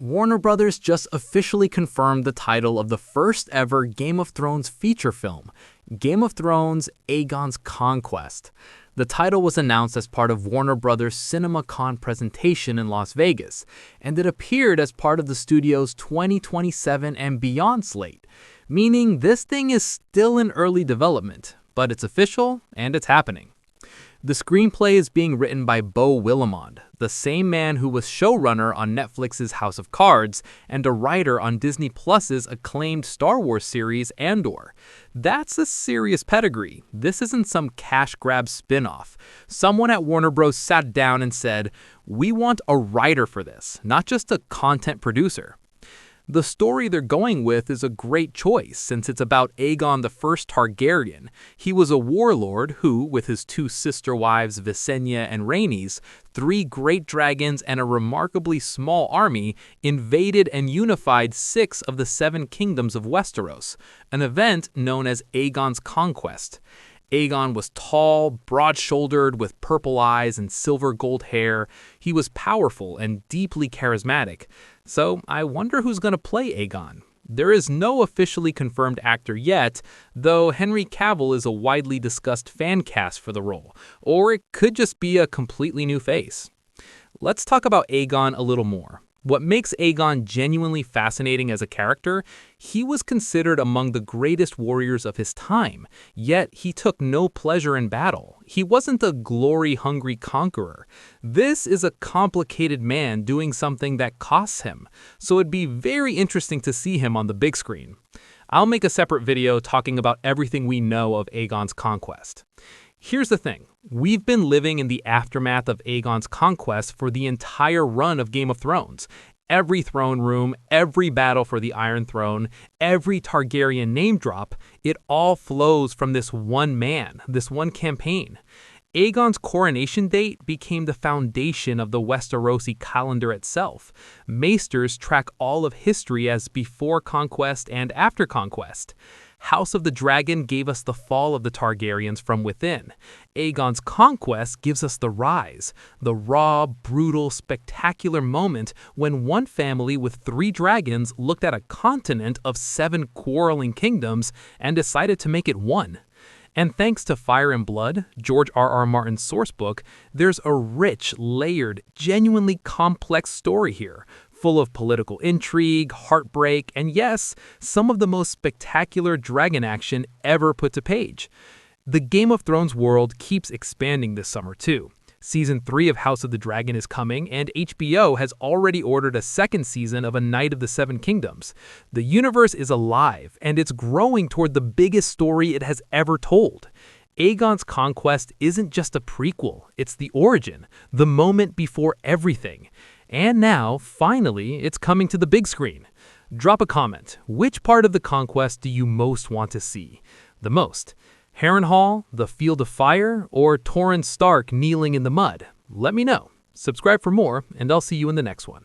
Warner Brothers just officially confirmed the title of the first ever Game of Thrones feature film, Game of Thrones: Aegon's Conquest. The title was announced as part of Warner Brothers' CinemaCon presentation in Las Vegas, and it appeared as part of the studio's 2027 and beyond slate, meaning this thing is still in early development, but it's official and it's happening. The screenplay is being written by Beau Willimond, the same man who was showrunner on Netflix's House of Cards and a writer on Disney Plus's acclaimed Star Wars series Andor. That's a serious pedigree. This isn't some cash grab spin-off. Someone at Warner Bros. Sat down and said, "We want a writer for this, not just a content producer." The story they're going with is a great choice since it's about Aegon the First Targaryen. He was a warlord who, with his two sister wives Visenya and Rhaenys, 3 great dragons and a remarkably small army, invaded and unified 6 of the 7 kingdoms of Westeros, an event known as Aegon's Conquest. Aegon was tall, broad-shouldered, with purple eyes and silver gold hair. He was powerful and deeply charismatic. So I wonder who's going to play Aegon. There is no officially confirmed actor yet, though Henry Cavill is a widely discussed fan cast for the role, or it could just be a completely new face. Let's talk about Aegon a little more. What makes Aegon genuinely fascinating as a character, he was considered among the greatest warriors of his time, yet he took no pleasure in battle. He wasn't a glory-hungry conqueror. This is a complicated man doing something that costs him, so it'd be very interesting to see him on the big screen. I'll make a separate video talking about everything we know of Aegon's Conquest. Here's the thing. We've been living in the aftermath of Aegon's Conquest for the entire run of Game of Thrones. Every throne room, every battle for the Iron Throne, every Targaryen name drop, it all flows from this one man, this one campaign. Aegon's coronation date became the foundation of the Westerosi calendar itself. Maesters track all of history as before Conquest and after Conquest. House of the Dragon gave us the fall of the Targaryens from within. Aegon's Conquest gives us the rise, the raw, brutal, spectacular moment when one family with 3 dragons looked at a continent of 7 quarreling kingdoms and decided to make it one. And thanks to Fire and Blood, George R.R. Martin's sourcebook, there's a rich, layered, genuinely complex story here, full of political intrigue, heartbreak, and yes, some of the most spectacular dragon action ever put to page. The Game of Thrones world keeps expanding this summer too. Season 3 of House of the Dragon is coming, and HBO has already ordered a 2nd season of A Knight of the Seven Kingdoms. The universe is alive, and it's growing toward the biggest story it has ever told. Aegon's Conquest isn't just a prequel, it's the origin, the moment before everything. And now, finally, it's coming to the big screen. Drop a comment. Which part of the Conquest do you most want to see? The most. Harrenhal, the Field of Fire, or Torrhen Stark kneeling in the mud? Let me know. Subscribe for more, and I'll see you in the next one.